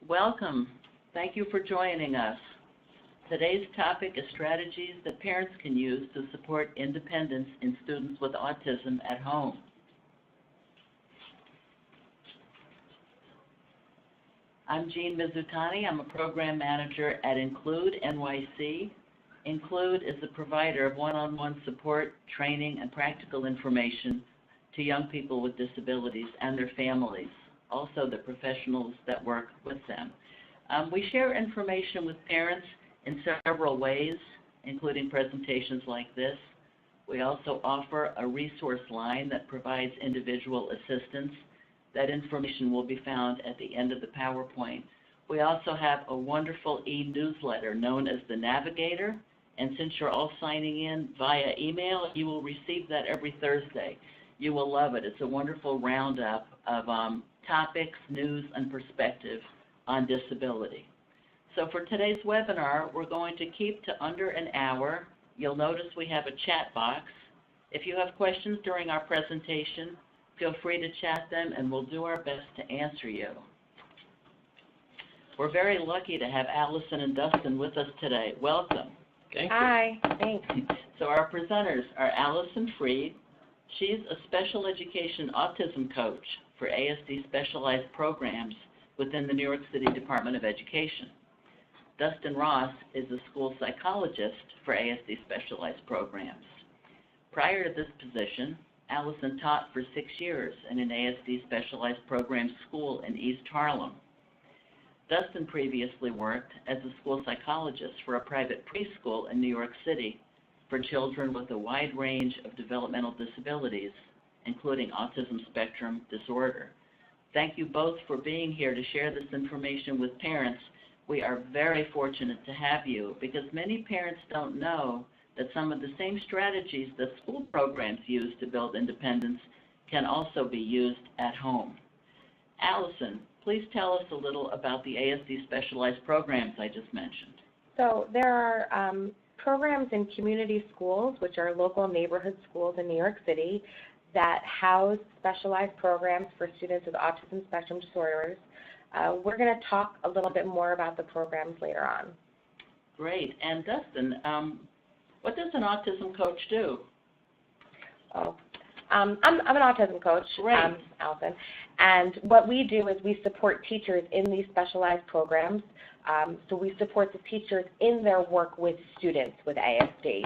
Welcome. Thank you for joining us. Today's topic is strategies that parents can use to support independence in students with autism at home. I'm Jean Mizutani. I'm a program manager at Include NYC. Include is a provider of one-on-one support, training, and practical information to young people with disabilities and their families, also the professionals that work with them. We share information with parents in several ways, including presentations like this. We also offer a resource line that provides individual assistance. That information will be found at the end of the PowerPoint. We also have a wonderful e-newsletter known as the Navigator, and since you're all signing in via email, you will receive that every Thursday. You will love it. It's a wonderful roundup of topics, news, and perspective on disability. So for today's webinar, we're going to keep to under an hour. You'll notice we have a chat box. If you have questions during our presentation, feel free to chat them, and we'll do our best to answer you. We're very lucky to have Alison and Dustin with us today. Welcome. Okay. Hi, thanks. So our presenters are Alison Freed. She's a special education autism coach for Asd Specialized Programs within the New York City Department of Education. Dustin Ross is a school psychologist for Asd Specialized Programs. Prior to this position, Alison taught for 6 years in an Asd Specialized Programs school in East Harlem. Dustin previously worked as a school psychologist for a private preschool in New York City for children with a wide range of developmental disabilities, including autism spectrum disorder. Thank you both for being here to share this information with parents. We are very fortunate to have you because many parents don't know that some of the same strategies that school programs use to build independence can also be used at home. Alison, please tell us a little about the Asd Specialized Programs I just mentioned. So there are programs in community schools, which are local neighborhood schools in New York City, that house specialized programs for students with autism spectrum disorders. We're going to talk a little bit more about the programs later on. Great. And Dustin, what does an autism coach do? Oh, I'm an autism coach, Alison, and what we do is we support teachers in these specialized programs. So we support the teachers in their work with students with ASD.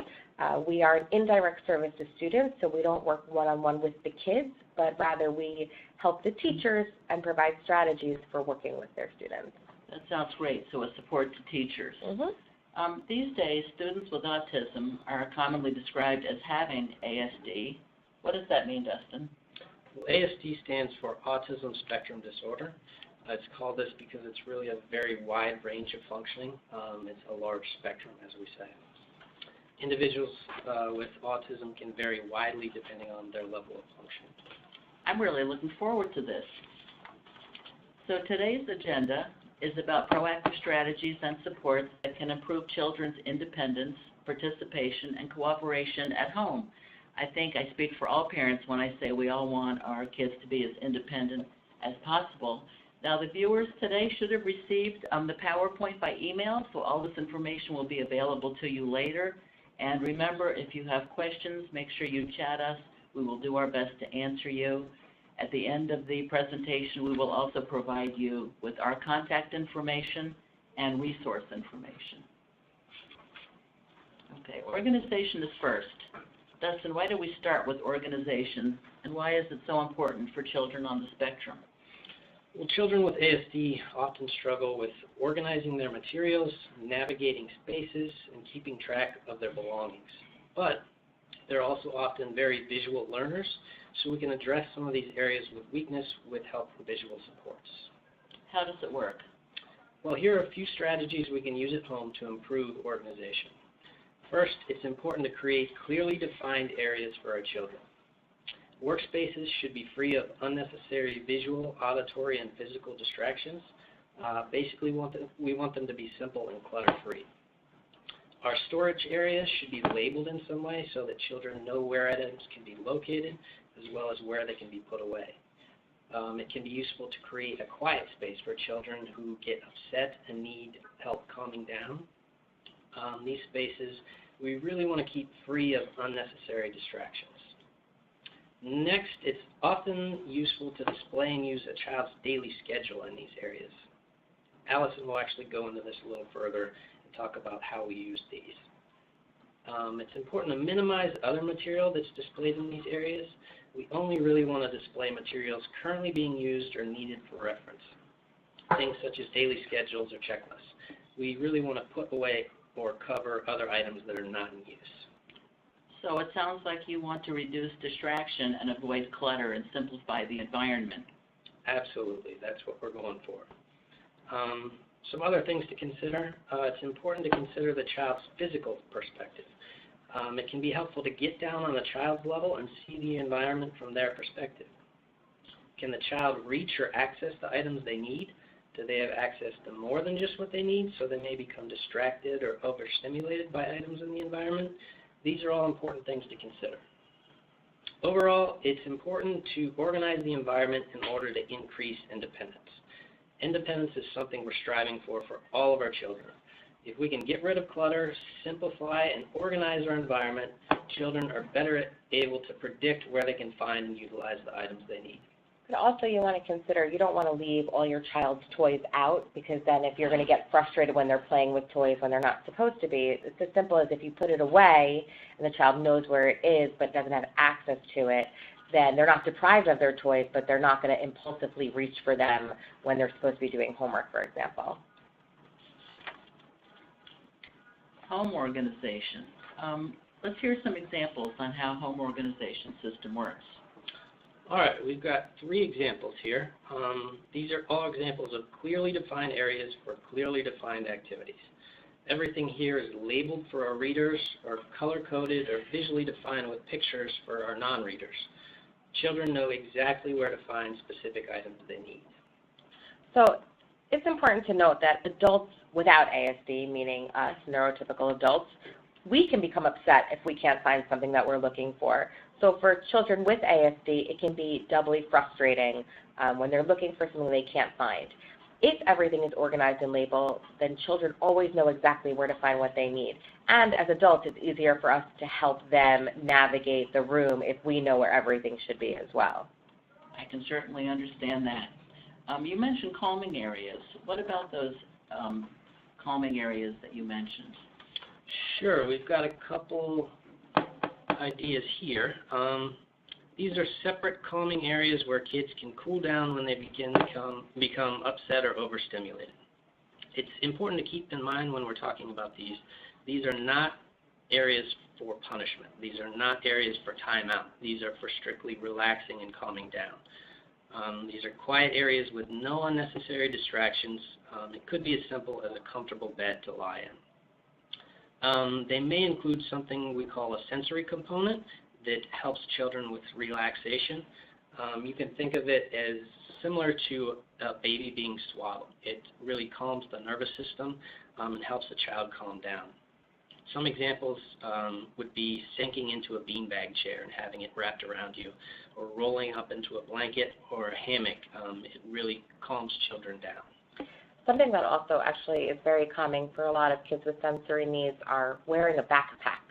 We are an indirect service to students, so we don't work one-on-one with the kids, but rather we help the teachers and provide strategies for working with their students. That sounds great, so a support to teachers. Mm-hmm. These days, students with autism are commonly described as having ASD. What does that mean, Dustin? Well, ASD stands for Autism Spectrum Disorder. It's called this because it's really a very wide range of functioning. It's a large spectrum, as we say. Individuals with autism can vary widely depending on their level of function. I'm really looking forward to this. So today's agenda is about proactive strategies and supports that can improve children's independence, participation, and cooperation at home. I think I speak for all parents when I say we all want our kids to be as independent as possible. Now, the viewers today should have received the PowerPoint by email, so all this information will be available to you later. And remember, if you have questions, make sure you chat us. We will do our best to answer you. At the end of the presentation, we will also provide you with our contact information and resource information. Okay, organization is first. Dustin, why do we start with organization, and why is it so important for children on the spectrum? Well, children with ASD often struggle with organizing their materials, navigating spaces, and keeping track of their belongings. But they're also often very visual learners, so we can address some of these areas with weakness with help from visual supports. How does it work? Well, here are a few strategies we can use at home to improve organization. First, it's important to create clearly defined areas for our children. Workspaces should be free of unnecessary visual, auditory, and physical distractions. Basically, we want them to be simple and clutter-free. Our storage areas should be labeled in some way so that children know where items can be located as well as where they can be put away. It can be useful to create a quiet space for children who get upset and need help calming down. These spaces we really want to keep free of unnecessary distractions. Next, it's often useful to display and use a child's daily schedule in these areas. Alison will actually go into this a little further and talk about how we use these. It's important to minimize other material that's displayed in these areas. We only really want to display materials currently being used or needed for reference. Things such as daily schedules or checklists. We really want to put away or cover other items that are not in use. So it sounds like you want to reduce distraction and avoid clutter and simplify the environment. Absolutely, that's what we're going for. Some other things to consider. It's important to consider the child's physical perspective. It can be helpful to get down on the child's level and see the environment from their perspective. Can the child reach or access the items they need? Do they have access to more than just what they need, so they may become distracted or overstimulated by items in the environment? These are all important things to consider. Overall, it's important to organize the environment in order to increase independence. Independence is something we're striving for all of our children. If we can get rid of clutter, simplify, and organize our environment, children are better able to predict where they can find and utilize the items they need. But also you want to consider, you don't want to leave all your child's toys out, because then if you're going to get frustrated when they're playing with toys when they're not supposed to be, it's as simple as if you put it away and the child knows where it is but doesn't have access to it, then they're not deprived of their toys, but they're not going to impulsively reach for them when they're supposed to be doing homework, for example. Home organization. Let's hear some examples on how home organization system works. All right, we've got 3 examples here. These are all examples of clearly defined areas for clearly defined activities. Everything here is labeled for our readers, or color-coded, or visually defined with pictures for our non-readers. Children know exactly where to find specific items they need. So it's important to note that adults without ASD, meaning us, neurotypical adults, we can become upset if we can't find something that we're looking for. So for children with ASD, it can be doubly frustrating when they're looking for something they can't find. If everything is organized and labeled, then children always know exactly where to find what they need. And as adults, it's easier for us to help them navigate the room if we know where everything should be as well. I can certainly understand that. You mentioned calming areas. What about those calming areas that you mentioned? Sure, we've got a couple ideas here. These are separate calming areas where kids can cool down when they become upset or overstimulated. It's important to keep in mind when we're talking about these are not areas for punishment. These are not areas for timeout. These are for strictly relaxing and calming down. These are quiet areas with no unnecessary distractions. It could be as simple as a comfortable bed to lie in. They may include something we call a sensory component that helps children with relaxation. You can think of it as similar to a baby being swaddled. It really calms the nervous system and helps the child calm down. Some examples would be sinking into a beanbag chair and having it wrapped around you, or rolling up into a blanket or a hammock. It really calms children down. Something that also actually is very calming for a lot of kids with sensory needs are wearing a backpack,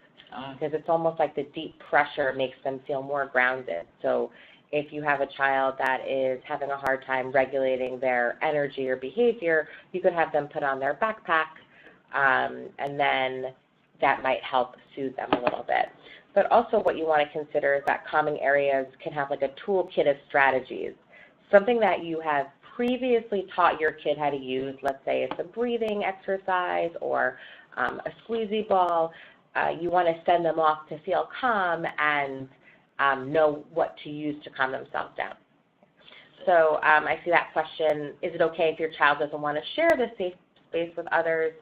because it's almost like the deep pressure makes them feel more grounded. So if you have a child that is having a hard time regulating their energy or behavior, you could have them put on their backpack, and then that might help soothe them a little bit. But also what you want to consider is that calming areas can have like a toolkit of strategies, something that you have previously taught your kid how to use. Let's say it's a breathing exercise or a squeezy ball. You want to send them off to feel calm and know what to use to calm themselves down. So I see that question, is it okay if your child doesn't want to share the safe space with others?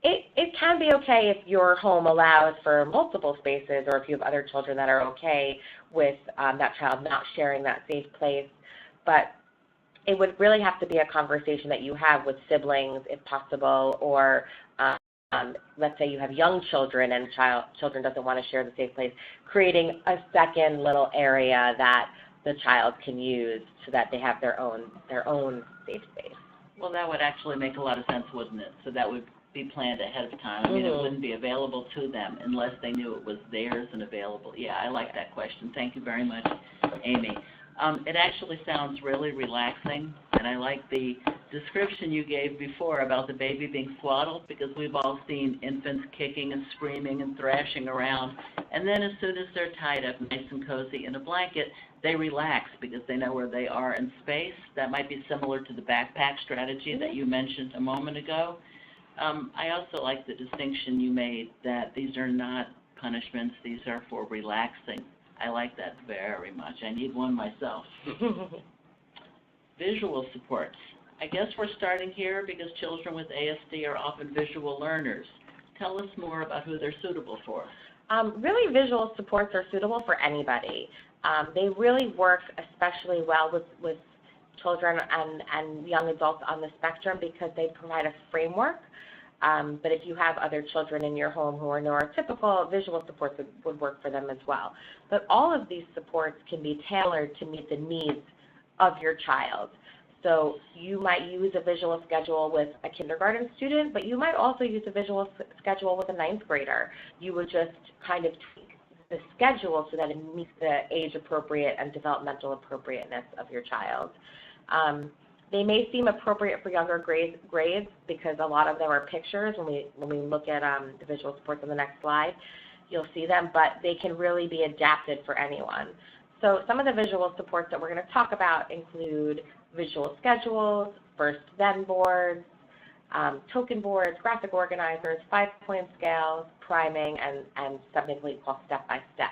It can be okay if your home allows for multiple spaces, or if you have other children that are okay with that child not sharing that safe place. But it would really have to be a conversation that you have with siblings, if possible, or let's say you have young children and children doesn't want to share the safe place, creating a second little area that the child can use so that they have their own safe space. Well, that would actually make a lot of sense, wouldn't it? So that would be planned ahead of time. I mean, it wouldn't be available to them unless they knew it was theirs and available. Yeah, I like that question. Thank you very much, Amy. It actually sounds really relaxing, and I like the description you gave before about the baby being swaddled, because we've all seen infants kicking and screaming and thrashing around, and then as soon as they're tied up nice and cozy in a blanket, they relax because they know where they are in space. That might be similar to the backpack strategy that you mentioned a moment ago. I also like the distinction you made that these are not punishments, these are for relaxing. I like that very much. I need one myself. Visual supports. I guess we're starting here because children with ASD are often visual learners. Tell us more about who they're suitable for. Really, visual supports are suitable for anybody. They really work especially well with children and young adults on the spectrum because they provide a framework. But if you have other children in your home who are neurotypical, visual supports would work for them as well. But all of these supports can be tailored to meet the needs of your child. So you might use a visual schedule with a kindergarten student, but you might also use a visual schedule with a 9th grader. You would just kind of tweak the schedule so that it meets the age-appropriate and developmental appropriateness of your child. They may seem appropriate for younger grades because a lot of them are pictures. When we look at the visual supports on the next slide, you'll see them, but they can really be adapted for anyone. So some of the visual supports that we're going to talk about include visual schedules, first-then boards, token boards, graphic organizers, 5-point scales, priming, and something we call step-by-step.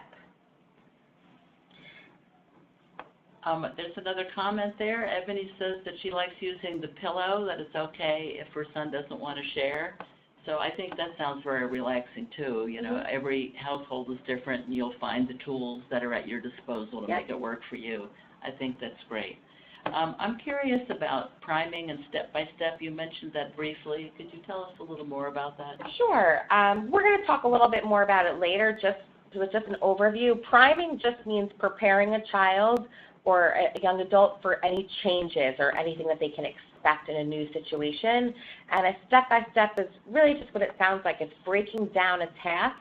There's another comment there. Ebony says that she likes using the pillow, that it's okay if her son doesn't want to share. So I think that sounds very relaxing too. You know, every household is different and you'll find the tools that are at your disposal to make it work for you. I think that's great. I'm curious about priming and step-by-step. You mentioned that briefly. Could you tell us a little more about that? Sure. We're going to talk a little bit more about it later, just an overview. Priming just means preparing a child or a young adult for any changes or anything that they can expect in a new situation. And a step-by-step is really just what it sounds like. It's breaking down a task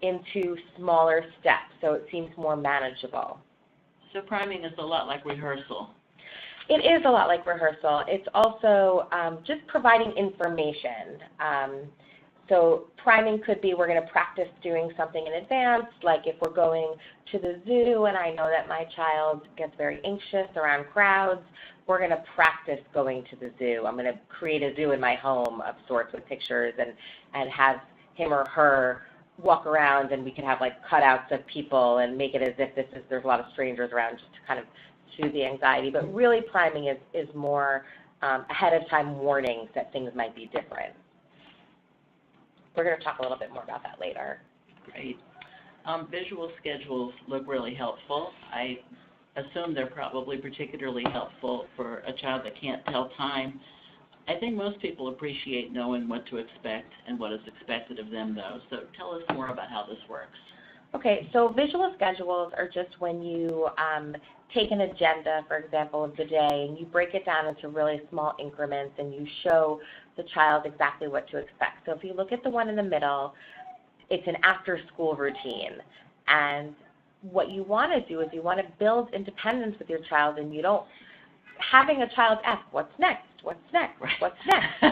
into smaller steps, so it seems more manageable. So priming is a lot like rehearsal. It is a lot like rehearsal. It's also just providing information. So priming could be we're going to practice doing something in advance, like if we're going to the zoo and I know that my child gets very anxious around crowds, we're going to practice going to the zoo. I'm going to create a zoo in my home of sorts with pictures and have him or her walk around, and we can have like cutouts of people and make it as if there's a lot of strangers around just to kind of soothe the anxiety. But really priming is more ahead of time warnings that things might be different. We're going to talk a little bit more about that later. Great. Visual schedules look really helpful. I assume they're probably particularly helpful for a child that can't tell time. I think most people appreciate knowing what to expect and what is expected of them, though. So tell us more about how this works. Okay, so visual schedules are just when you take an agenda, for example, of the day, and you break it down into really small increments and you show the child exactly what to expect. So if you look at the one in the middle, it's an after-school routine. And what you want to do is you want to build independence with your child, and you don't, having a child ask, what's next? What's next? What's next?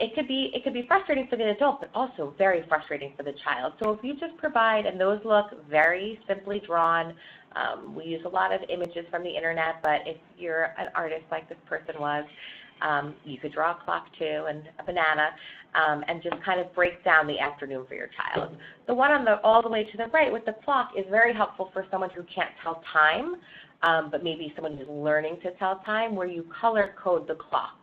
It could be frustrating for the adult, but also very frustrating for the child. So if you just provide, and those look very simply drawn, we use a lot of images from the internet, but if you're an artist like this person was, you could draw a clock too and a banana, and just kind of break down the afternoon for your child. The one on all the way to the right with the clock is very helpful for someone who can't tell time, but maybe someone who's learning to tell time, where you color code the clock.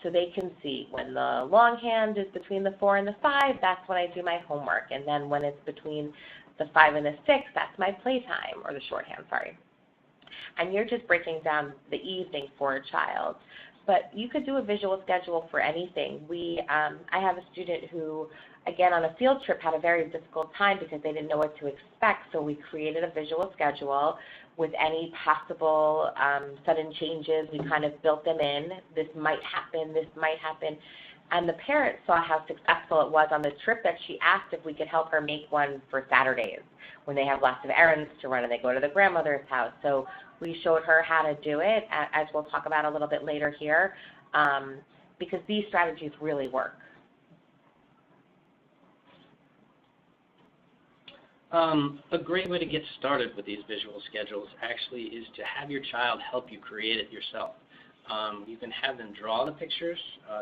So they can see when the long hand is between the 4 and the 5, that's when I do my homework. And then when it's between the 5 and the 6, that's my playtime, or the shorthand, sorry. And you're just breaking down the evening for a child. but you could do a visual schedule for anything. I have a student who, again, on a field trip had a very difficult time because they didn't know what to expect, so we created a visual schedule with any possible sudden changes. We kind of built them in. This might happen, this might happen. And the parents saw how successful it was on the trip that she asked if we could help her make one for Saturdays when they have lots of errands to run and they go to the grandmother's house. So we showed her how to do it, as we'll talk about a little bit later here, because these strategies really work. A great way to get started with these visual schedules actually is to have your child help you create it yourself. You can have them draw the pictures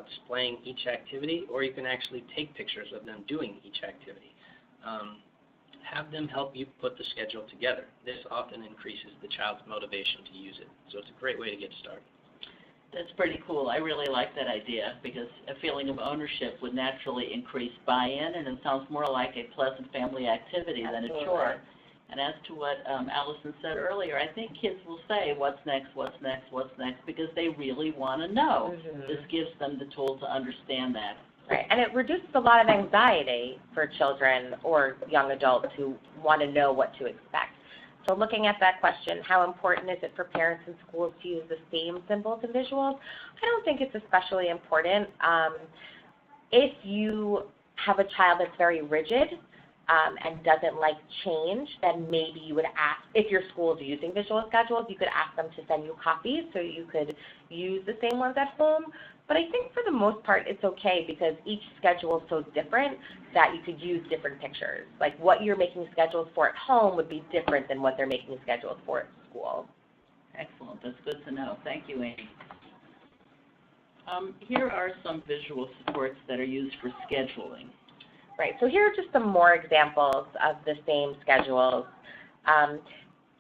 displaying each activity, or you can actually take pictures of them doing each activity. Have them help you put the schedule together. This often increases the child's motivation to use it. So it's a great way to get started. That's pretty cool. I really like that idea because a feeling of ownership would naturally increase buy-in, and it sounds more like a pleasant family activity than a chore. And as to what Alison said earlier, I think kids will say, what's next, what's next, what's next, because they really want to know. This gives them the tool to understand that. Right, and it reduces a lot of anxiety for children or young adults who want to know what to expect. So looking at that question, how important is it for parents and schools to use the same symbols and visuals? I don't think it's especially important. If you have a child that's very rigid and doesn't like change, then maybe you would ask, if your school is using visual schedules, you could ask them to send you copies so you could use the same ones at home. But I think for the most part it's okay because each schedule is so different that you could use different pictures. Like what you're making schedules for at home would be different than what they're making schedules for at school. Excellent. That's good to know. Thank you, Amy. Here are some visual supports that are used for scheduling. Right, so here are just some more examples of the same schedules.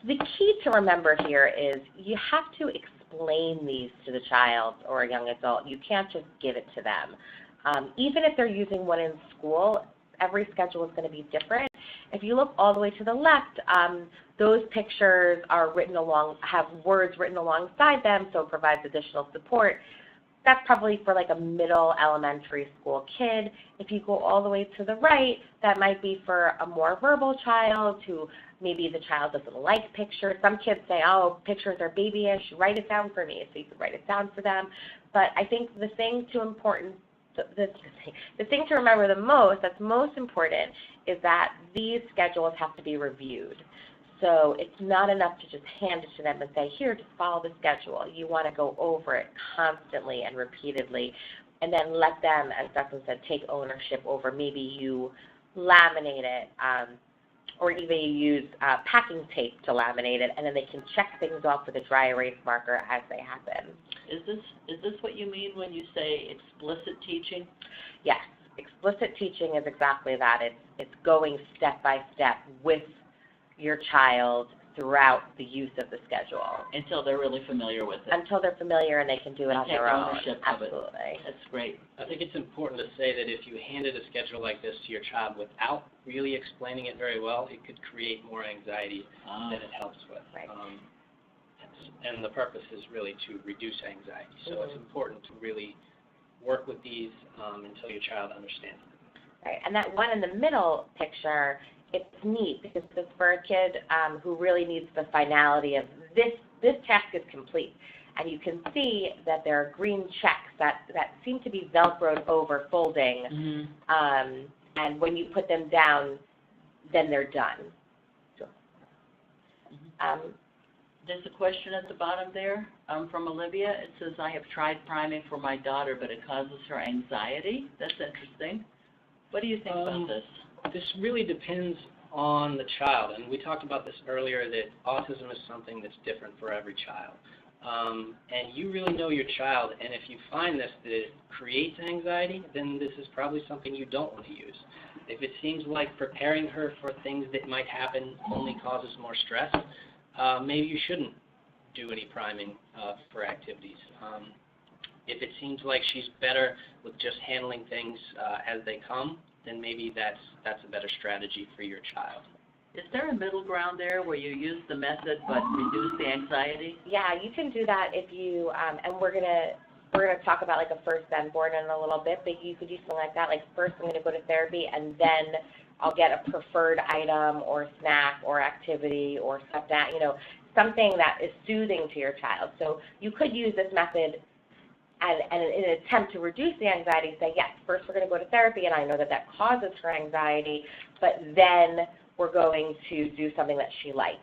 The key to remember here is you have to explain these to the child or a young adult. You can't just give it to them. Even if they're using one in school, every schedule is going to be different. If you look all the way to the left, those pictures are written along, have words written alongside them, so it provides additional support. That's probably for like a middle elementary school kid. If you go all the way to the right, that might be for a more verbal child who maybe the child doesn't like pictures. Some kids say, oh, pictures are babyish, write it down for me, so you can write it down for them. But I think the thing to remember the most, that's most important, is that these schedules have to be reviewed. So it's not enough to just hand it to them and say, here, just follow the schedule. You want to go over it constantly and repeatedly, and then let them, as Dustin said, take ownership over. Maybe you laminate it, or even you use packing tape to laminate it, and then they can check things off with a dry erase marker as they happen. Is this what you mean when you say explicit teaching? Yes, explicit teaching is exactly that. It's going step by step with your child throughout the use of the schedule. Until they're really familiar with it. Until they're familiar and they can do it on their own. Ownership of it. Absolutely. That's great. I think it's important to say that if you handed a schedule like this to your child without really explaining it very well, it could create more anxiety than it helps with. Right. And the purpose is really to reduce anxiety. So it's important to really work with these until your child understands them. Right, and that one in the middle picture, it's neat because it's for a kid who really needs the finality of this task is complete. And you can see that there are green checks that seem to be Velcroed over folding. And when you put them down, then they're done. There's a question at the bottom there from Olivia. It says, I have tried priming for my daughter, but it causes her anxiety. That's interesting. What do you think about this? This really depends on the child, and we talked about this earlier, that autism is something that's different for every child. And you really know your child, and if you find this that it creates anxiety, then this is probably something you don't want to use. If it seems like preparing her for things that might happen only causes more stress, maybe you shouldn't do any priming for activities. If it seems like she's better with just handling things as they come, then maybe that's a better strategy for your child. Is there a middle ground there where you use the method but reduce the anxiety? Yeah, you can do that if you, and we're going to we're going to talk about like a first then board in a little bit, but you could do something like that, like first I'm going to go to therapy and then I'll get a preferred item or snack or activity or stuff that, something that is soothing to your child. So you could use this method and in an attempt to reduce the anxiety, say, yes, first we're going to go to therapy, and I know that causes her anxiety, but then we're going to do something that she likes.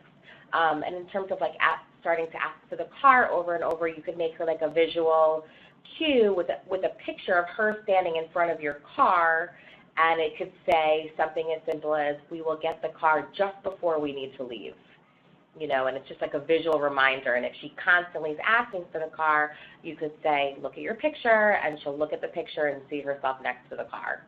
And in terms of like starting to ask for the car over and over, you could make her like a visual cue with a picture of her standing in front of your car, and it could say something as simple as, we will get the car just before we need to leave. And it's just like a visual reminder. And if she constantly is asking for the car, you could say, look at your picture, and she'll look at the picture and see herself next to the car.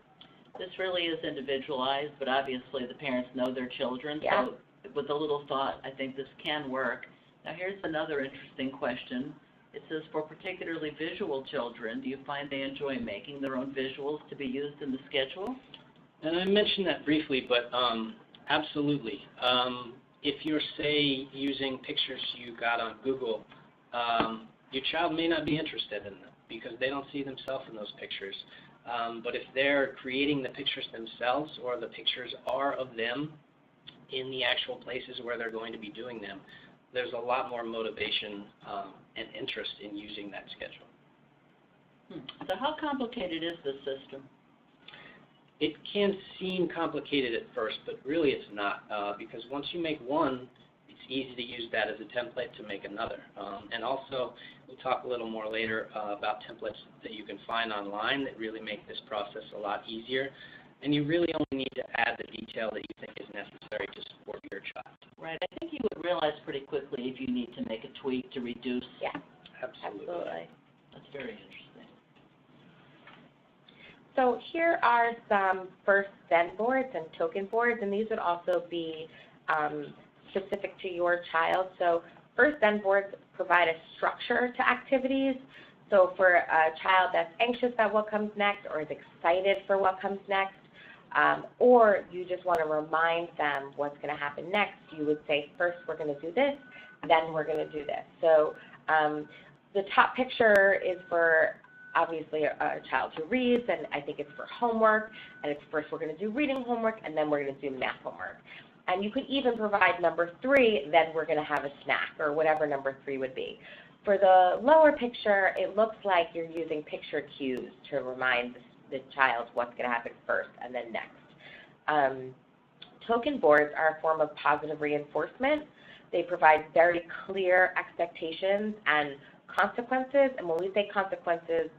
This really is individualized, but obviously the parents know their children. Yeah. So with a little thought, I think this can work. Now here's another interesting question. It says, for particularly visual children, do you find they enjoy making their own visuals to be used in the schedule? And I mentioned that briefly, but absolutely. If you're, say, using pictures you got on Google, your child may not be interested in them because they don't see themselves in those pictures. But if they're creating the pictures themselves, or the pictures are of them in the actual places where they're going to be doing them, there's a lot more motivation and interest in using that schedule. So how complicated is this system? It can seem complicated at first, but really it's not, because once you make one, it's easy to use that as a template to make another. And also, we'll talk a little more later about templates that you can find online that really make this process a lot easier. And you really only need to add the detail that you think is necessary to support your child. Right. I think you would realize pretty quickly if you need to make a tweak to reduce. Yeah, Absolutely. That's very interesting. So here are some first then boards and token boards, and these would also be specific to your child. So first then boards provide a structure to activities. So for a child that's anxious about what comes next, or is excited for what comes next, or you just want to remind them what's going to happen next, you would say, first we're going to do this, then we're going to do this. So the top picture is for obviously a child who reads, and I think it's for homework, and it's first we're going to do reading homework, and then we're going to do math homework. And you could even provide number 3, then we're going to have a snack, or whatever number 3 would be. For the lower picture, it looks like you're using picture cues to remind the child what's going to happen first and then next. Token boards are a form of positive reinforcement. They provide very clear expectations and consequences, and when we say consequences,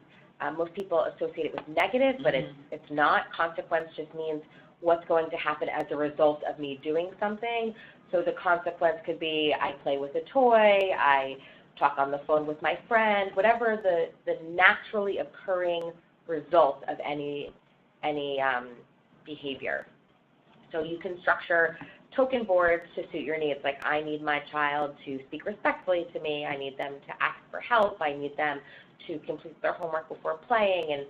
most people associate it with negative, but it's not. Consequence just means what's going to happen as a result of me doing something. So the consequence could be I play with a toy, I talk on the phone with my friend, whatever the naturally occurring result of any behavior. So you can structure token boards to suit your needs, like I need my child to speak respectfully to me, I need them to ask for help, I need them to complete their homework before playing, and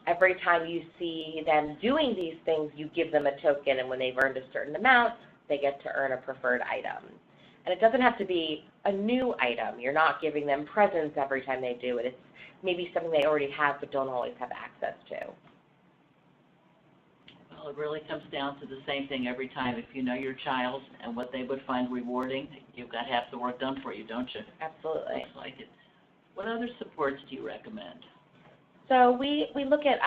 every time you see them doing these things, you give them a token, and when they've earned a certain amount, they get to earn a preferred item. And it doesn't have to be a new item. You're not giving them presents every time they do it. It's maybe something they already have but don't always have access to. Well, it really comes down to the same thing every time. If you know your child and what they would find rewarding, you've got half the work done for you, don't you? Absolutely. Looks like it. What other supports do you recommend? So we look at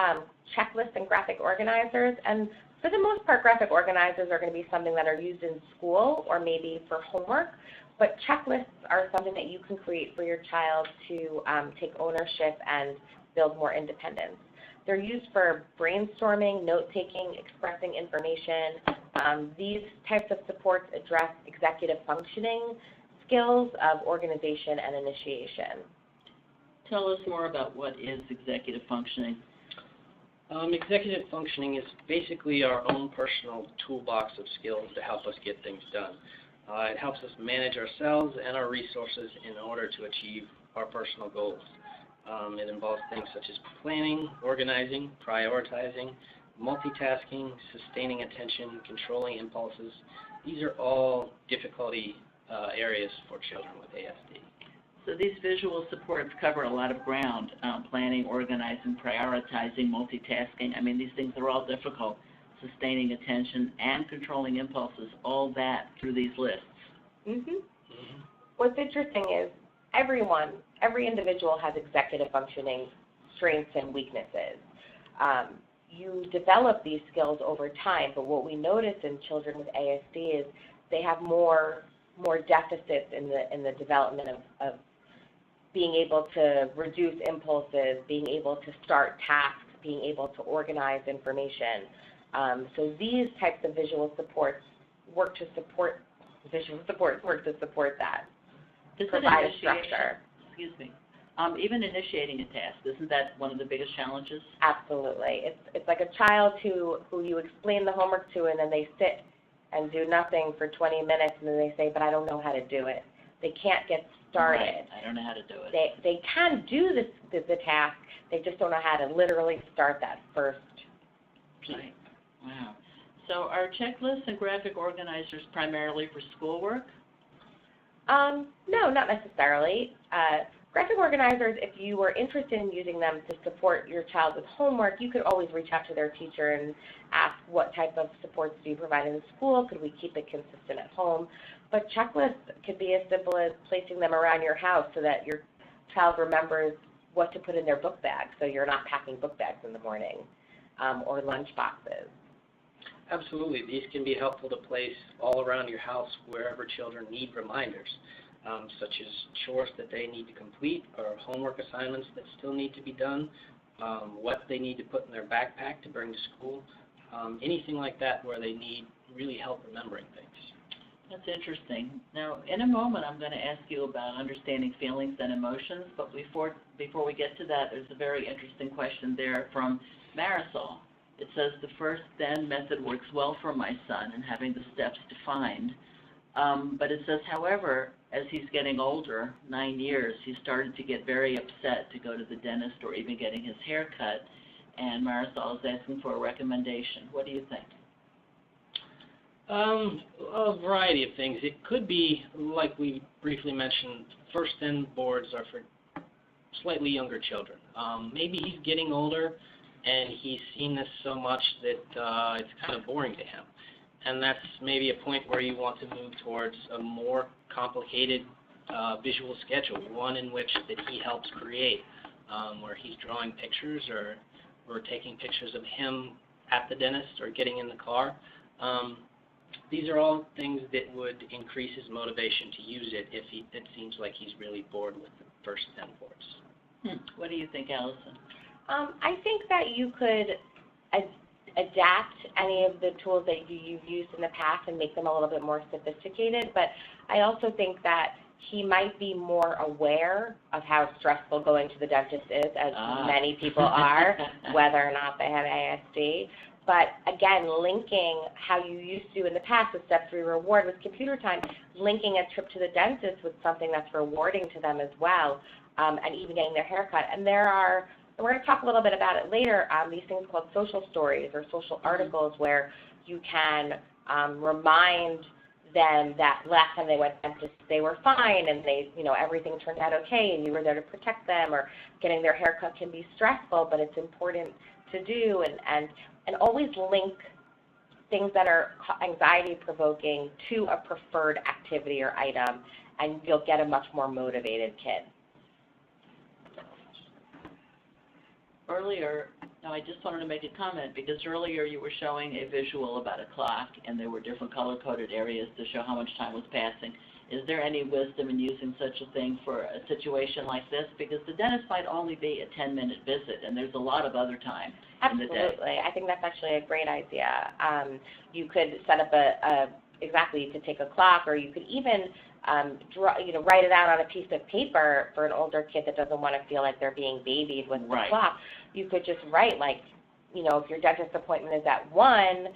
checklists and graphic organizers, and for the most part, graphic organizers are going to be something that are used in school or maybe for homework, but checklists are something that you can create for your child to take ownership and build more independence. They're used for brainstorming, note-taking, expressing information. These types of supports address executive functioning skills of organization and initiation. Tell us more about what is executive functioning. Executive functioning is basically our own personal toolbox of skills to help us get things done. It helps us manage ourselves and our resources in order to achieve our personal goals. It involves things such as planning, organizing, prioritizing, multitasking, sustaining attention, controlling impulses. These are all difficulty areas for children with ASD. So these visual supports cover a lot of ground, planning, organizing, prioritizing, multitasking. I mean, these things are all difficult, sustaining attention and controlling impulses, all that through these lists. What's interesting is every individual has executive functioning strengths and weaknesses. You develop these skills over time, but what we notice in children with ASD is they have more deficits in the development of being able to reduce impulses, being able to start tasks, being able to organize information. So these types of visual supports work to support that. Provide a structure. Excuse me. Even initiating a task, isn't that one of the biggest challenges? Absolutely. It's like a child who you explain the homework to, and then they sit and do nothing for 20 minutes, and then they say, but I don't know how to do it. They can't get started. Right. I don't know how to do it. They can do the task, they just don't know how to literally start that first piece. Right. Wow. So are checklists and graphic organizers primarily for schoolwork? No, not necessarily. Graphic organizers, if you were interested in using them to support your child with homework, you could always reach out to their teacher and ask what type of supports do you provide in the school, could we keep it consistent at home. But checklists could be as simple as placing them around your house so that your child remembers what to put in their book bag so you're not packing book bags in the morning, or lunch boxes. Absolutely. These can be helpful to place all around your house wherever children need reminders, such as chores that they need to complete or homework assignments that still need to be done, what they need to put in their backpack to bring to school, anything like that where they need really help remembering things. That's interesting. Now, in a moment, I'm going to ask you about understanding feelings and emotions, but before we get to that, there's a very interesting question there from Marisol. It says, the first then method works well for my son in having the steps defined. But it says, however, as he's getting older, 9 years, he started to get very upset to go to the dentist or even getting his hair cut. And Marisol is asking for a recommendation. What do you think? A variety of things. It could be, like we briefly mentioned, first then boards are for slightly younger children. Maybe he's getting older and he's seen this so much that it's kind of boring to him. And that's maybe a point where you want to move towards a more complicated visual schedule, one in which that he helps create, where he's drawing pictures or taking pictures of him at the dentist or getting in the car. These are all things that would increase his motivation to use it if it seems like he's really bored with the first 10 boards. What do you think, Alison? I think that you could adapt any of the tools that you've used in the past and make them a little bit more sophisticated, but I also think that he might be more aware of how stressful going to the dentist is, as many people are, whether or not they have ASD. But again, linking how you used to in the past with step 3 reward with computer time, linking a trip to the dentist with something that's rewarding to them as well, and even getting their hair cut. And we're going to talk a little bit about it later, these things called social stories or social articles where you can remind them that last time they went to the dentist they were fine and everything turned out okay and you were there to protect them, or getting their hair cut can be stressful, but it's important to do, and always link things that are anxiety-provoking to a preferred activity or item, and you'll get a much more motivated kid. Earlier, I just wanted to make a comment because earlier you were showing a visual about a clock and there were different color-coded areas to show how much time was passing. Is there any wisdom in using such a thing for a situation like this? Because the dentist might only be a 10-minute visit and there's a lot of other time in the day. Absolutely. I think that's actually a great idea. You could set up you could take a clock, or you could even write it out on a piece of paper for an older kid that doesn't want to feel like they're being babied with the clock. You could just write, if your dentist appointment is at 1,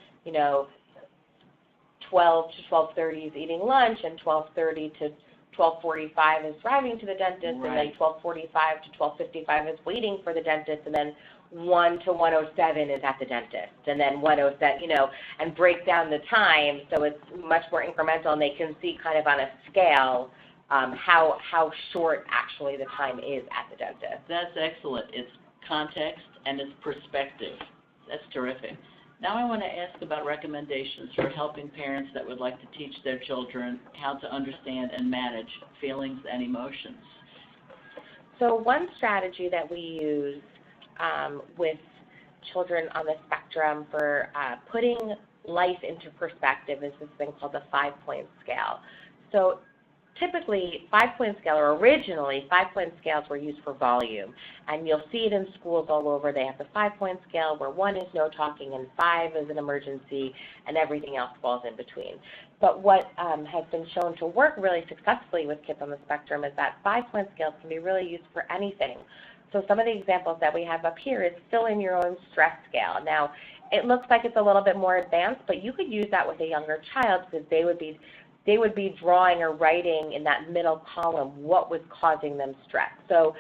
12 to 12:30 is eating lunch, and 12:30 to 12:45 is driving to the dentist, and then 12:45 to 12:55 is waiting for the dentist, and then 1 to 1:07 is at the dentist, and then 1:07, and break down the time so it's much more incremental, and they can see kind of on a scale how short actually the time is at the dentist. That's excellent. It's context and it's perspective. That's terrific. Now I want to ask about recommendations for helping parents that would like to teach their children how to understand and manage feelings and emotions. So one strategy that we use with children on the spectrum for putting life into perspective is this thing called the 5-point scale. So typically, 5-point scale, or originally, 5-point scales were used for volume. And you'll see it in schools all over. They have the 5-point scale where 1 is no talking and 5 is an emergency and everything else falls in between. But what has been shown to work really successfully with kids on the spectrum is that 5-point scales can be really used for anything. So some of the examples that we have up here is fill in your own stress scale. Now, it looks like it's a little bit more advanced, but you could use that with a younger child because they would be drawing or writing in that middle column what was causing them stress. So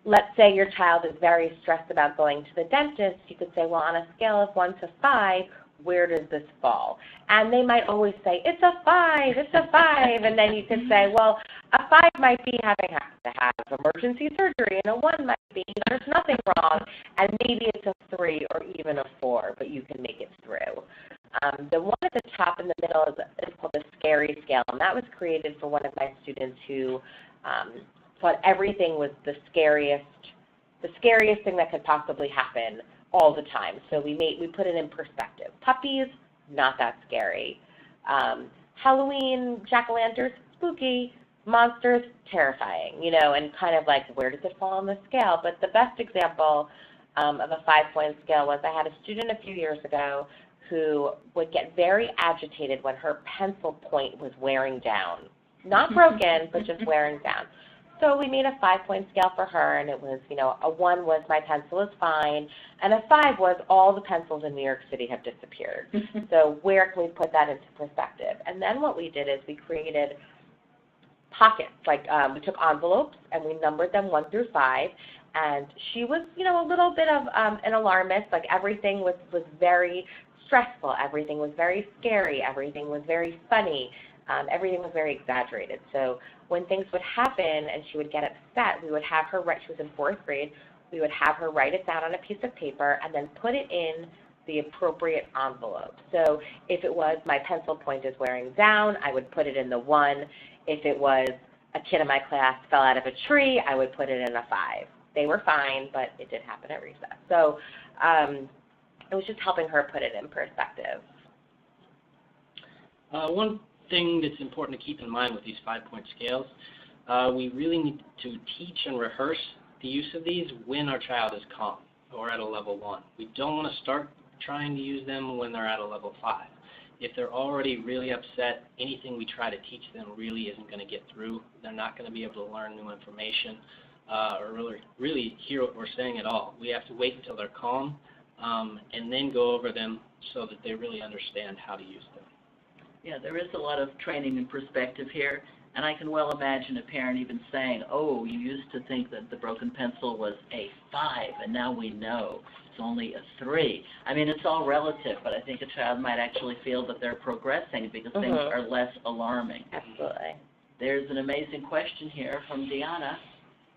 let's say your child is very stressed about going to the dentist. You could say, well, on a scale of 1 to 5, where does this fall? And they might always say, it's a 5, it's a 5. And then you could say, well, a 5 might be having to have emergency surgery, and a 1 might be there's nothing wrong, and maybe it's a 3 or even a 4, but you can make it through. The one at the top in the middle is called the scary scale, and that was created for one of my students who thought everything was the scariest thing that could possibly happen all the time. So we put it in perspective. Puppies, not that scary. Halloween, jack-o'-lanterns, spooky. Monsters, terrifying, and kind of like, where does it fall on the scale? But the best example of a 5-point scale was I had a student a few years ago who would get very agitated when her pencil point was wearing down. Not broken, but just wearing down. So we made a 5-point scale for her, and it was, a 1 was my pencil is fine, and a 5 was all the pencils in New York City have disappeared. So where can we put that into perspective? And then what we did is we created pockets, like we took envelopes and we numbered them 1 through 5, and she was, a little bit of an alarmist, like everything was very stressful, everything was very scary, everything was very funny, everything was very exaggerated. So when things would happen and she would get upset, we would have her write, she was in 4th grade, we would have her write it down on a piece of paper and then put it in the appropriate envelope. So if it was my pencil point is wearing down, I would put it in the 1. If it was a kid in my class fell out of a tree, I would put it in a 5. They were fine, but it did happen at recess. So it was just helping her put it in perspective. One thing that's important to keep in mind with these 5-point scales, we really need to teach and rehearse the use of these when our child is calm or at a level 1. We don't want to start trying to use them when they're at a level 5. If they're already really upset, anything we try to teach them really isn't going to get through. They're not going to be able to learn new information or really hear what we're saying at all. We have to wait until they're calm and then go over them so that they really understand how to use them. Yeah, there is a lot of training and perspective here, and I can well imagine a parent even saying, oh, you used to think that the broken pencil was a 5, and now we know it's only a 3. I mean, it's all relative, but I think a child might actually feel that they're progressing because things are less alarming. Absolutely. There's an amazing question here from Deanna.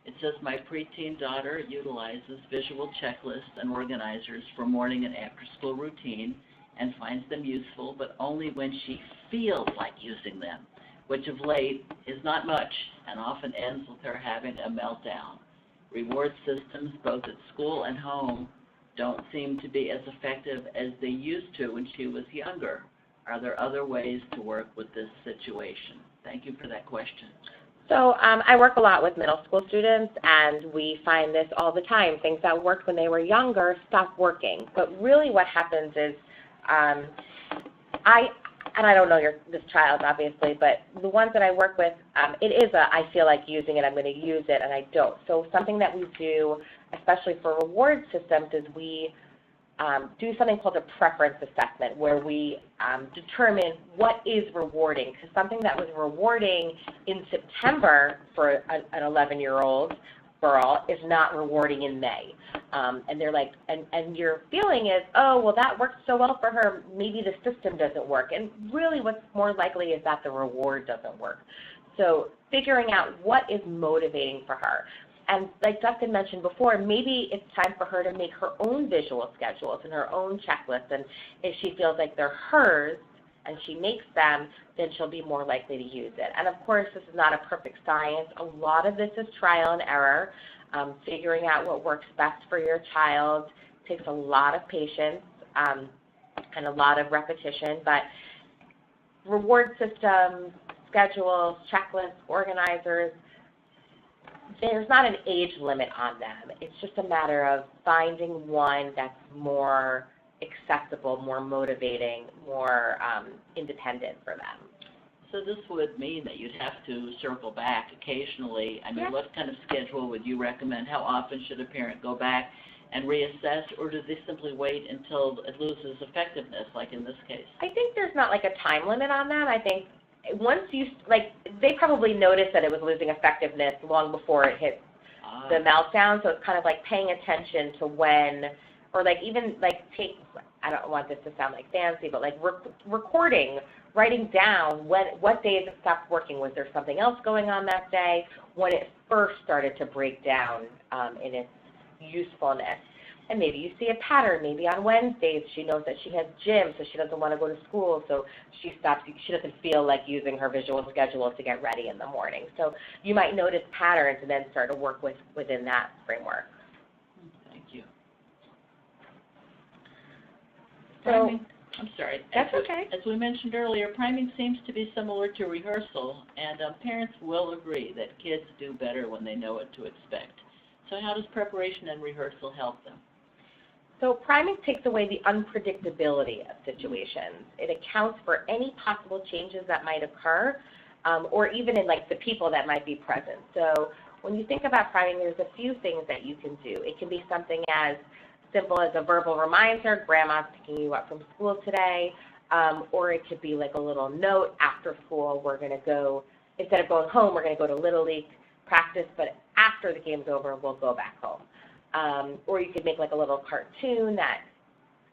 It says, my preteen daughter utilizes visual checklists and organizers for morning and after-school routine and finds them useful, but only when she feels like using them, which of late is not much and often ends with her having a meltdown. Reward systems, both at school and home, don't seem to be as effective as they used to when she was younger. Are there other ways to work with this situation? Thank you for that question. So I work a lot with middle school students, and we find this all the time. Things that worked when they were younger stop working. But really what happens is I don't know this child, obviously, but the ones that I work with, it is I feel like using it, I'm going to use it, and I don't. So something that we do, especially for reward systems, is we do something called a preference assessment, where we determine what is rewarding. Because something that was rewarding in September for an 11-year-old girl is not rewarding in May. And they're like, and your feeling is, oh, well, that worked so well for her, maybe the system doesn't work. And really what's more likely is that the reward doesn't work. So figuring out what is motivating for her. And like Dustin mentioned before, maybe it's time for her to make her own visual schedules and her own checklists, and if she feels like they're hers and she makes them, then she'll be more likely to use it. And of course, this is not a perfect science. A lot of this is trial and error. Figuring out what works best for your child takes a lot of patience and a lot of repetition, but reward systems, schedules, checklists, organizers, there's not an age limit on them. It's just a matter of finding one that's more accessible, more motivating, more independent for them. So this would mean that you'd have to circle back occasionally. I mean, what kind of schedule would you recommend? How often should a parent go back and reassess, or do they simply wait until it loses effectiveness, like in this case? I think there's not like a time limit on that. I think once you, like, they probably noticed that it was losing effectiveness long before it hit the meltdown, so it's kind of like paying attention to when, or like even like I don't want this to sound like fancy, but like recording, writing down what days it stopped working. Was there something else going on that day? When it first started to break down in its usefulness. And maybe you see a pattern. Maybe on Wednesdays she knows that she has gym, so she doesn't want to go to school, so she stops. She doesn't feel like using her visual schedule to get ready in the morning. So you might notice patterns and then start to work within that framework. Thank you. So, I'm sorry. That's okay. As we mentioned earlier, priming seems to be similar to rehearsal, and parents will agree that kids do better when they know what to expect. So how does preparation and rehearsal help them? So priming takes away the unpredictability of situations. It accounts for any possible changes that might occur, or even in like the people that might be present. So when you think about priming, there's a few things that you can do. It can be something as simple as a verbal reminder, grandma's picking you up from school today, or it could be like a little note after school, we're going to go, instead of going home, we're going to go to Little League practice, but after the game's over, we'll go back home. Or you could make like a little cartoon that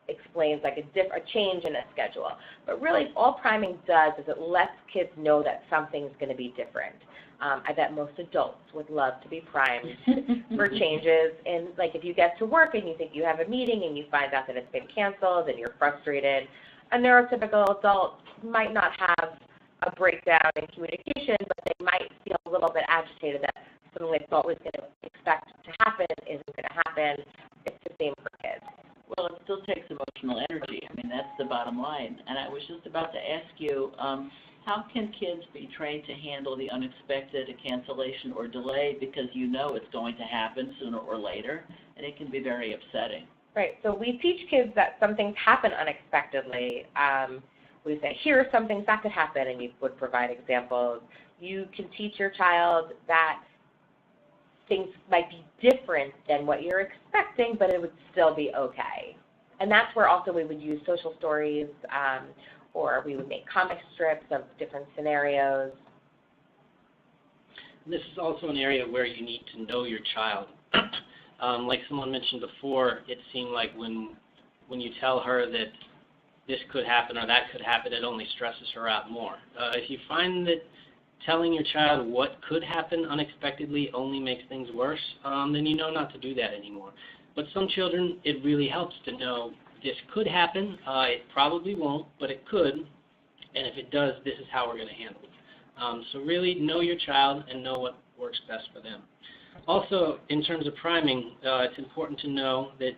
explains like a change in a schedule. But really all priming does is it lets kids know that something's going to be different. I bet most adults would love to be primed for changes. And like if you get to work and you think you have a meeting and you find out that it's been canceled and you're frustrated, a neurotypical adult might not have a breakdown in communication, but they might feel a little bit agitated that something they thought was going to expect to happen isn't going to happen. It's the same for kids. Well, it still takes emotional energy. I mean, that's the bottom line. And I was just about to ask you, how can kids be trained to handle the unexpected, a cancellation or delay, because you know it's going to happen sooner or later, and it can be very upsetting. Right. So we teach kids that some things happen unexpectedly. We say, here are some things that could happen, and you would provide examples. You can teach your child that things might be different than what you're expecting, but it would still be okay. And that's where also we would use social stories, or we would make comic strips of different scenarios. This is also an area where you need to know your child. Like someone mentioned before, it seemed like when you tell her that this could happen or that could happen, it only stresses her out more. If you find that telling your child what could happen unexpectedly only makes things worse, then you know not to do that anymore. But some children, it really helps to know this could happen. It probably won't, but it could. And if it does, this is how we're going to handle it. So really know your child and know what works best for them. Also, in terms of priming, it's important to know that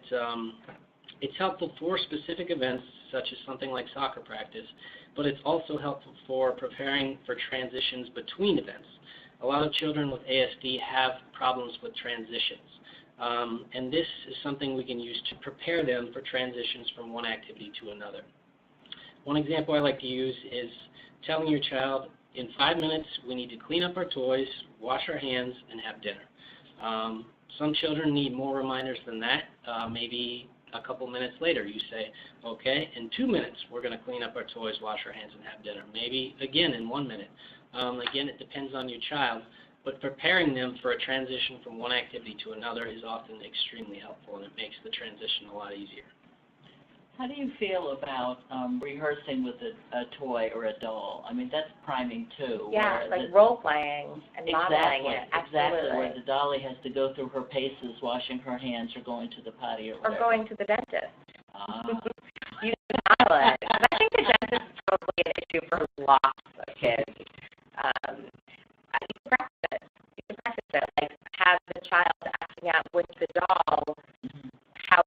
it's helpful for specific events, such as something like soccer practice, but it's also helpful for preparing for transitions between events. A lot of children with ASD have problems with transitions, and this is something we can use to prepare them for transitions from one activity to another. One example I like to use is telling your child, in 5 minutes, we need to clean up our toys, wash our hands, and have dinner. Some children need more reminders than that. Maybe a couple minutes later you say, okay, in 2 minutes we're going to clean up our toys, wash our hands, and have dinner. Maybe again in 1 minute. Again, it depends on your child, but preparing them for a transition from one activity to another is often extremely helpful, and it makes the transition a lot easier. How do you feel about rehearsing with a toy or a doll? I mean, that's priming too. Yeah, like role-playing and modeling it. Exactly, where the dolly has to go through her paces, washing her hands or going to the potty or whatever. Or going to the dentist. Ah. You can model it. I think the dentist is probably an issue for lots of kids. You can practice it. You can practice it. Like, have the child acting out with the doll how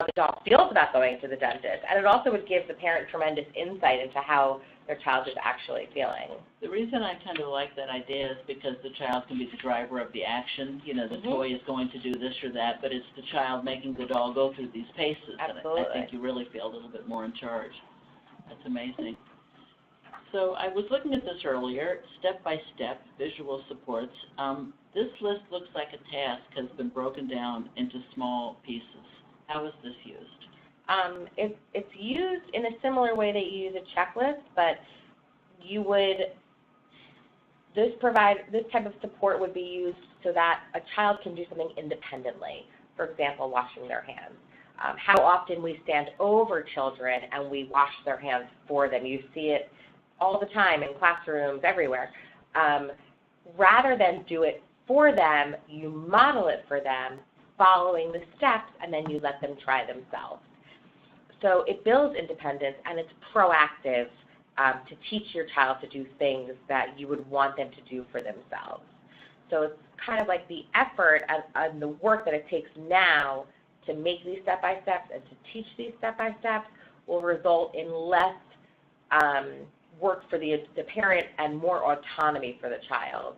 the doll feels about going to the dentist. And it also would give the parent tremendous insight into how their child is actually feeling. The reason I kind of like that idea is because the child can be the driver of the action. You know, the toy is going to do this or that, but it's the child making the doll go through these paces. Absolutely. And I think you really feel a little bit more in charge. That's amazing. So I was looking at this earlier, step-by-step visual supports. This list looks like a task has been broken down into small pieces. How is this used? It's used in a similar way that you use a checklist, but you would, this type of support would be used so that a child can do something independently. For example, washing their hands. How often we stand over children and we wash their hands for them. You see it all the time in classrooms, everywhere. Rather than do it for them, you model it for them, following the steps, and then you let them try themselves. So it builds independence, and it's proactive to teach your child to do things that you would want them to do for themselves. So it's kind of like the effort and the work that it takes now to make these step-by-steps and to teach these step-by-steps will result in less work for the parent and more autonomy for the child.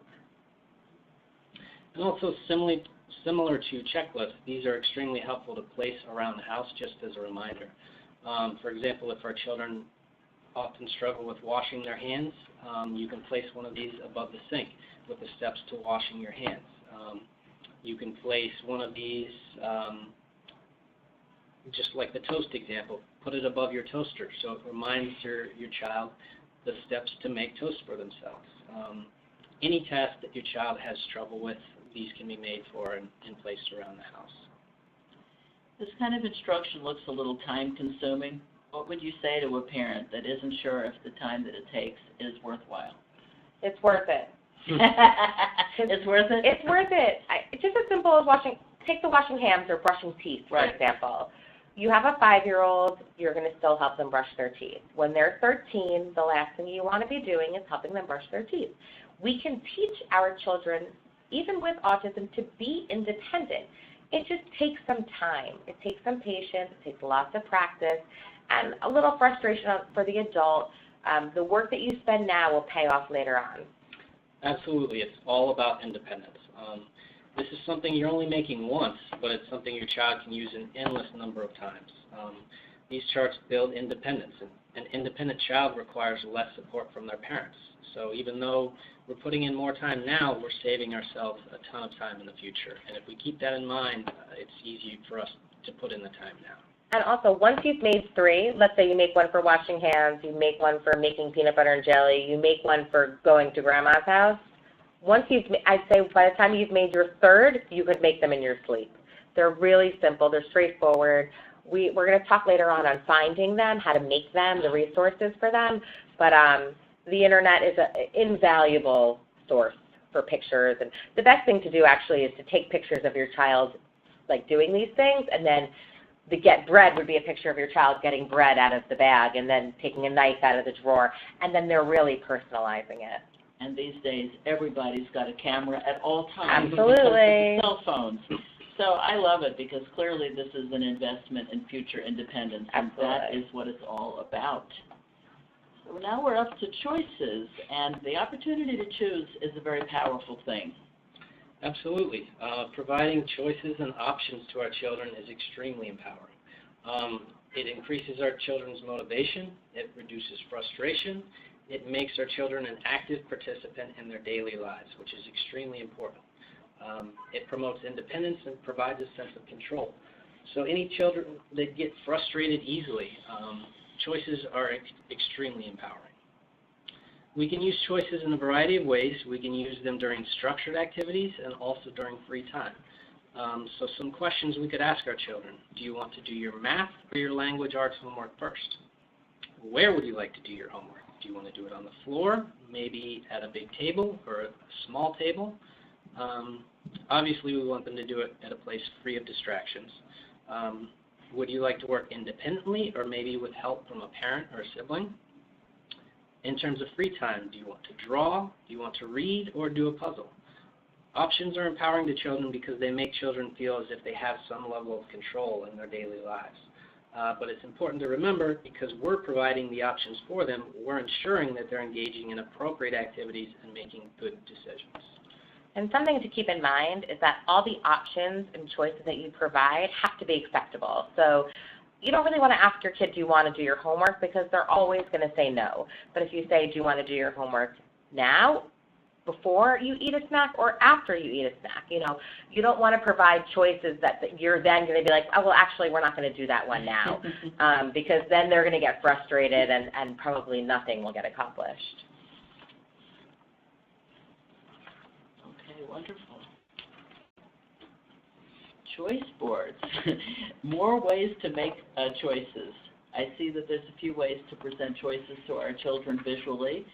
And also similar to checklists, these are extremely helpful to place around the house just as a reminder. For example, if our children often struggle with washing their hands, you can place one of these above the sink with the steps to washing your hands. You can place one of these, just like the toast example, put it above your toaster so it reminds your child the steps to make toast for themselves. Any task that your child has trouble with, these can be made for and placed around the house. This kind of instruction looks a little time-consuming. What would you say to a parent that isn't sure if the time that it takes is worthwhile? It's worth it. It's worth it? It's worth it. It's just as simple as take the washing hands or brushing teeth, for example. You have a 5-year-old, you're going to still help them brush their teeth. When they're 13, the last thing you want to be doing is helping them brush their teeth. We can teach our children, even with autism, to be independent. It just takes some time. It takes some patience. It takes lots of practice and a little frustration for the adult. The work that you spend now will pay off later on. Absolutely. It's all about independence. This is something you're only making once, but it's something your child can use an endless number of times. These charts build independence. An independent child requires less support from their parents. So even though we're putting in more time now, we're saving ourselves a ton of time in the future. And if we keep that in mind, it's easy for us to put in the time now. And also, once you've made 3, let's say you make one for washing hands, you make one for making peanut butter and jelly, you make one for going to grandma's house, I'd say by the time you've made your 3rd, you could make them in your sleep. They're really simple. They're straightforward. We're going to talk later on finding them, how to make them, the resources for them. But the Internet is an invaluable source for pictures. And the best thing to do, actually, is to take pictures of your child, like, doing these things, and then the get bread would be a picture of your child getting bread out of the bag and then taking a knife out of the drawer, and then they're really personalizing it. And these days, everybody's got a camera at all times. Absolutely. Because of cell phones. So I love it because clearly this is an investment in future independence. Absolutely. And that is what it's all about. So now we're up to choices, and the opportunity to choose is a very powerful thing. Absolutely. Providing choices and options to our children is extremely empowering. It increases our children's motivation. It reduces frustration. It makes our children an active participant in their daily lives, which is extremely important. It promotes independence and provides a sense of control. So any children that get frustrated easily, choices are extremely empowering. We can use choices in a variety of ways. We can use them during structured activities and also during free time. So some questions we could ask our children. Do you want to do your math or your language arts homework first? Where would you like to do your homework? Do you want to do it on the floor, maybe at a big table or a small table? Obviously, we want them to do it at a place free of distractions. Would you like to work independently or maybe with help from a parent or a sibling? In terms of free time, do you want to draw, do you want to read, or do a puzzle? Options are empowering to children because they make children feel as if they have some level of control in their daily lives. But it's important to remember, because we're providing the options for them, we're ensuring that they're engaging in appropriate activities and making good decisions. And something to keep in mind is that all the options and choices that you provide have to be acceptable. So you don't really want to ask your kid, do you want to do your homework, because they're always going to say no. But if you say, do you want to do your homework now, before you eat a snack, or after you eat a snack? You don't want to provide choices that you're then going to be like, oh, well, actually, we're not going to do that one now, because then they're going to get frustrated and probably nothing will get accomplished. Okay, wonderful. Choice boards. More ways to make choices. I see that there's a few ways to present choices to our children visually.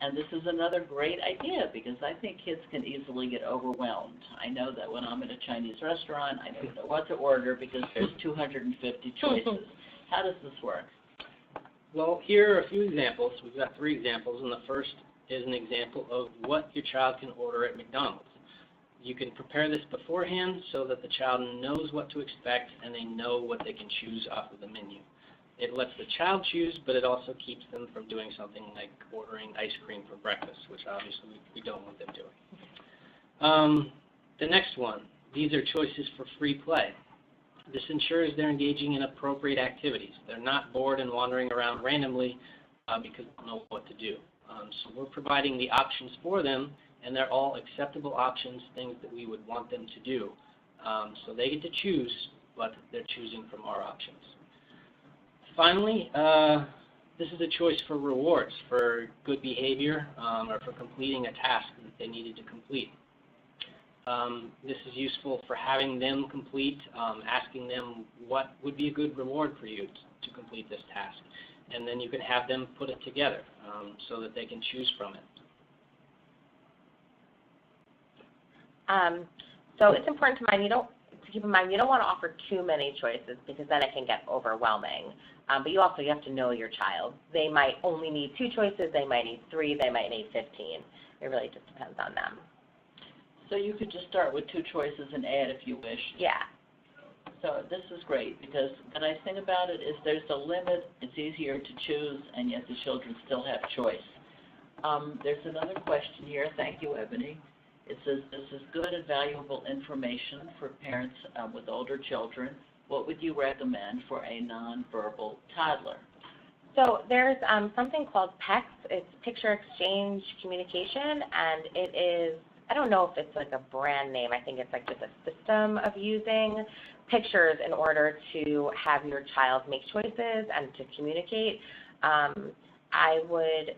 And this is another great idea, because I think kids can easily get overwhelmed. I know that when I'm at a Chinese restaurant, I don't know what to order because there's 250 choices. How does this work? Well, here are a few examples. We've got 3 examples, and the first is an example of what your child can order at McDonald's. You can prepare this beforehand so that the child knows what to expect and they know what they can choose off of the menu. It lets the child choose, but it also keeps them from doing something like ordering ice cream for breakfast, which obviously we don't want them doing. The next one, these are choices for free play. This ensures they're engaging in appropriate activities. They're not bored and wandering around randomly because they don't know what to do. So we're providing the options for them, and they're all acceptable options, things that we would want them to do. So they get to choose, but they're choosing from our options. Finally, this is a choice for rewards, for good behavior, or for completing a task that they needed to complete. This is useful for having them complete, asking them what would be a good reward for you to complete this task. And then you can have them put it together so that they can choose from it. So it's important to keep in mind you don't want to offer too many choices, because then it can get overwhelming. But you have to know your child. They might only need 2 choices, they might need 3, they might need 15. It really just depends on them. So you could just start with 2 choices and add if you wish. Yeah. So this is great, because the nice thing about it is there's a limit, it's easier to choose, and yet the children still have choice. There's another question here. Thank you, Ebony. It says, this is good and valuable information for parents with older children. What would you recommend for a nonverbal toddler? So there's something called PECS. It's Picture Exchange Communication, and it is, I don't know if it's like a brand name. I think it's like just a system of using pictures in order to have your child make choices and to communicate. I would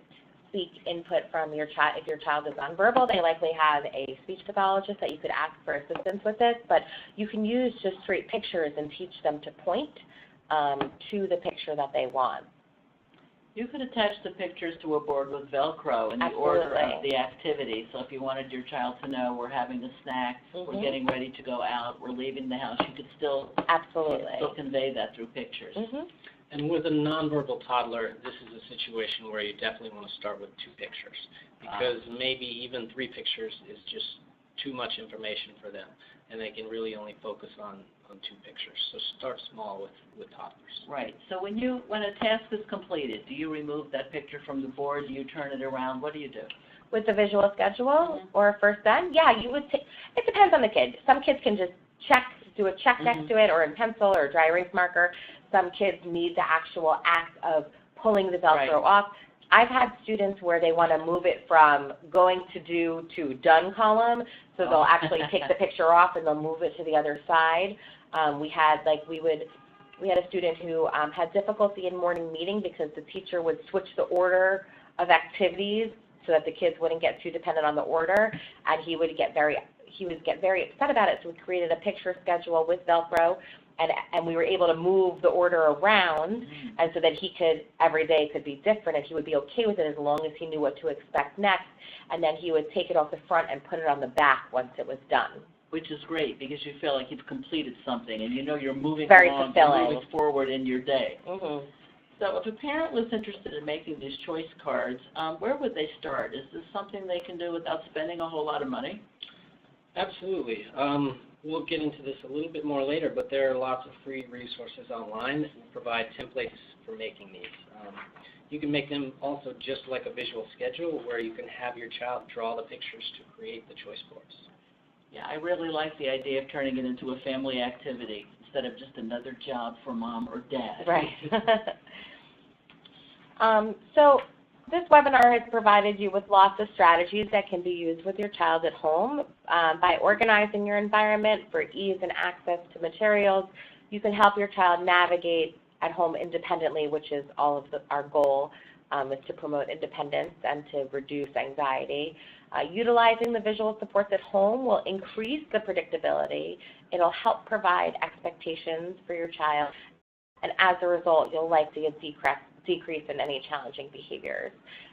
seek input from your child. If your child is nonverbal, they likely have a speech pathologist that you could ask for assistance with this, but you can use just straight pictures and teach them to point to the picture that they want. You could attach the pictures to a board with Velcro in the order of the activity. So if you wanted your child to know we're having a snack, we're getting ready to go out, we're leaving the house, you could still convey that through pictures. And with a nonverbal toddler, this is a situation where you definitely want to start with 2 pictures, because maybe even 3 pictures is just too much information for them, and they can really only focus on 2 pictures. So start small with toddlers. Right. So when a task is completed, do you remove that picture from the board? Do you turn it around? What do you do? With the visual schedule or first then? Yeah, you would it depends on the kid. Some kids can just do a check next to it, or in pencil or a dry erase marker. Some kids need the actual act of pulling the Velcro off. I've had students where they want to move it from going to do to done column, so they'll actually take the picture off and they'll move it to the other side. We had a student who had difficulty in morning meeting because the teacher would switch the order of activities so that the kids wouldn't get too dependent on the order, and he would get very he would get very upset about it, so we created a picture schedule with Velcro, and we were able to move the order around, and so that he could, every day could be different, and he would be okay with it as long as he knew what to expect next, and then he would take it off the front and put it on the back once it was done. Which is great, because you feel like you've completed something, and you know you're moving Very along, fulfilling. moving forward in your day. Mm-hmm. So if a parent was interested in making these choice cards, where would they start? Is this something they can do without spending a whole lot of money? Absolutely. We'll get into this a little bit more later, but there are lots of free resources online that will provide templates for making these. You can make them also just like a visual schedule where you can have your child draw the pictures to create the choice boards. Yeah, I really like the idea of turning it into a family activity instead of just another job for mom or dad. Right. So this webinar has provided you with lots of strategies that can be used with your child at home. By organizing your environment for ease and access to materials, you can help your child navigate at home independently, which is all of our goal, is to promote independence and to reduce anxiety. Utilizing the visual supports at home will increase the predictability. It'll help provide expectations for your child, and as a result, you'll likely decrease in any challenging behaviors.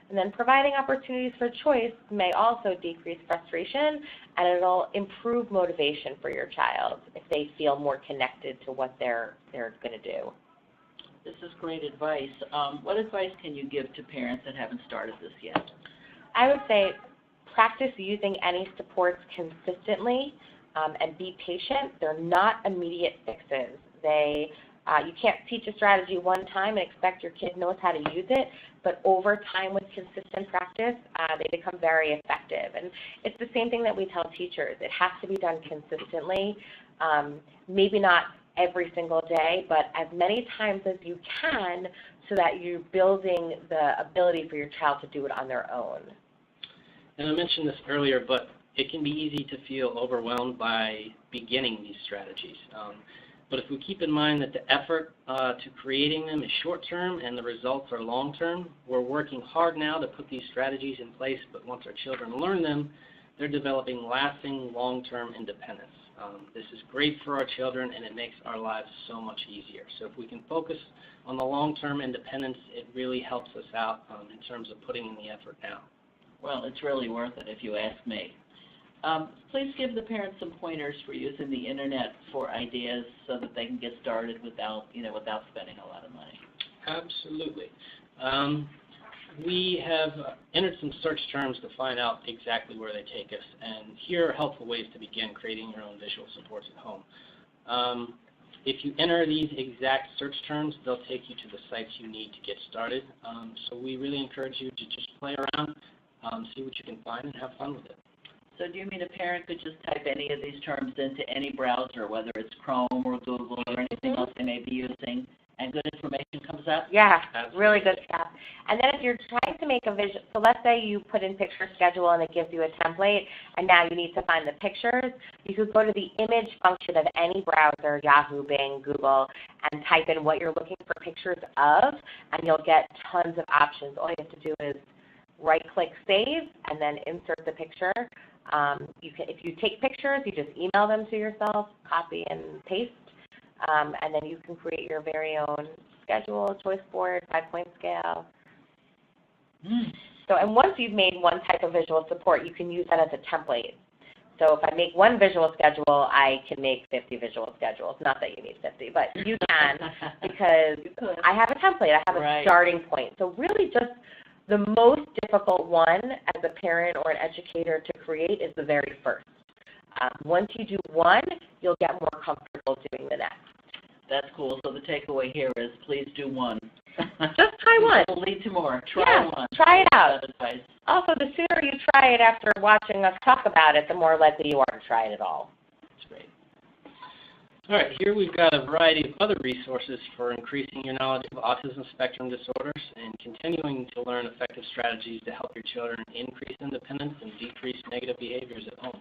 And then providing opportunities for choice may also decrease frustration, and it'll improve motivation for your child if they feel more connected to what they're going to do. This is great advice. What advice can you give to parents that haven't started this yet? I would say practice using any supports consistently and be patient. They're not immediate fixes. You can't teach a strategy one time and expect your kid knows how to use it, but over time with consistent practice, they become very effective. And it's the same thing that we tell teachers. It has to be done consistently, maybe not every single day, but as many times as you can so that you're building the ability for your child to do it on their own. And I mentioned this earlier, but it can be easy to feel overwhelmed by beginning these strategies. But if we keep in mind that the effort to creating them is short-term and the results are long-term, we're working hard now to put these strategies in place, but once our children learn them, they're developing lasting long-term independence. This is great for our children, and it makes our lives so much easier. So if we can focus on the long-term independence, it really helps us out in terms of putting in the effort now. Well, it's really worth it if you ask me. Please give the parents some pointers for using the internet for ideas so that they can get started without spending a lot of money. Absolutely. We have entered some search terms to find out exactly where they take us, and here are helpful ways to begin creating your own visual supports at home. If you enter these exact search terms, they'll take you to the sites you need to get started. So we really encourage you to just play around, see what you can find, and have fun with it. So do you mean a parent could just type any of these terms into any browser, whether it's Chrome or Google or anything else they may be using, and good information comes up? Yeah, Absolutely. Really good stuff. And then if you're trying to make a vision, so let's say you put in picture schedule and it gives you a template, and now you need to find the pictures, you could go to the image function of any browser, Yahoo, Bing, Google, and type in what you're looking for pictures of, and you'll get tons of options. All you have to do is right-click Save, and then insert the picture. If you take pictures, you just email them to yourself, copy and paste, and then you can create your very own schedule, choice board, 5-point scale. So, and once you've made one type of visual support, you can use that as a template. So if I make one visual schedule, I can make 50 visual schedules. Not that you need 50, but you can because I have a template. I have a starting point. So really just the most difficult one as a parent or an educator to create is the very first. Once you do one, you'll get more comfortable doing the next. That's cool. So the takeaway here is please do one. Just try one. It'll lead to more. Try one. Try it out. That's advice. Also, the sooner you try it after watching us talk about it, the more likely you are to try it at all. That's great. All right, here we've got a variety of other resources for increasing your knowledge of autism spectrum disorders and continuing to learn effective strategies to help your children increase independence and decrease negative behaviors at home.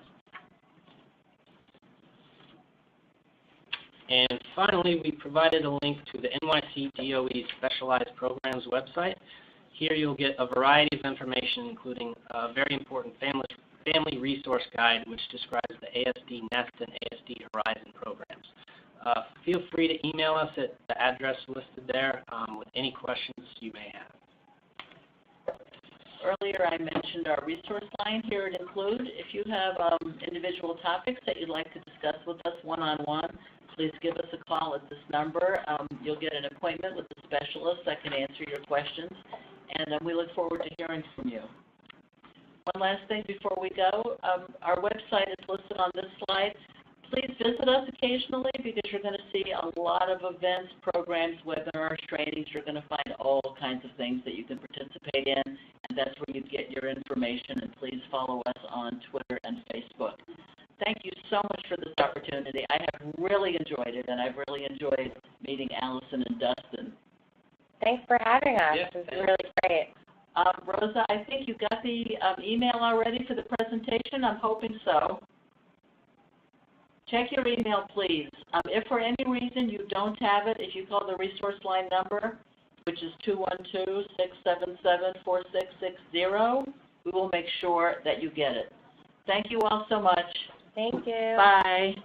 And finally, we provided a link to the Nyc Aoe Specialized Programs website. Here you'll get a variety of information, including very important Family Resource Guide, which describes the ASD Nest and ASD Horizon programs. Feel free to email us at the address listed there with any questions you may have. Earlier I mentioned our resource line here at Include. If you have individual topics that you'd like to discuss with us one-on-one, please give us a call at this number. You'll get an appointment with a specialist that can answer your questions, and we look forward to hearing from you. One last thing before we go, our website is listed on this slide. Please visit us occasionally because you're going to see a lot of events, programs, webinars, trainings. You're going to find all kinds of things that you can participate in, and that's where you get your information. And please follow us on Twitter and Facebook. Thank you so much for this opportunity. I have really enjoyed it, and I've really enjoyed meeting Alison and Dustin. Thanks for having us. Yeah, This is really great. Rosa, I think you got the email already for the presentation. I'm hoping so. Check your email, please. If for any reason you don't have it, if you call the resource line number, which is 212-677-4660, we will make sure that you get it. Thank you all so much. Thank you. Bye.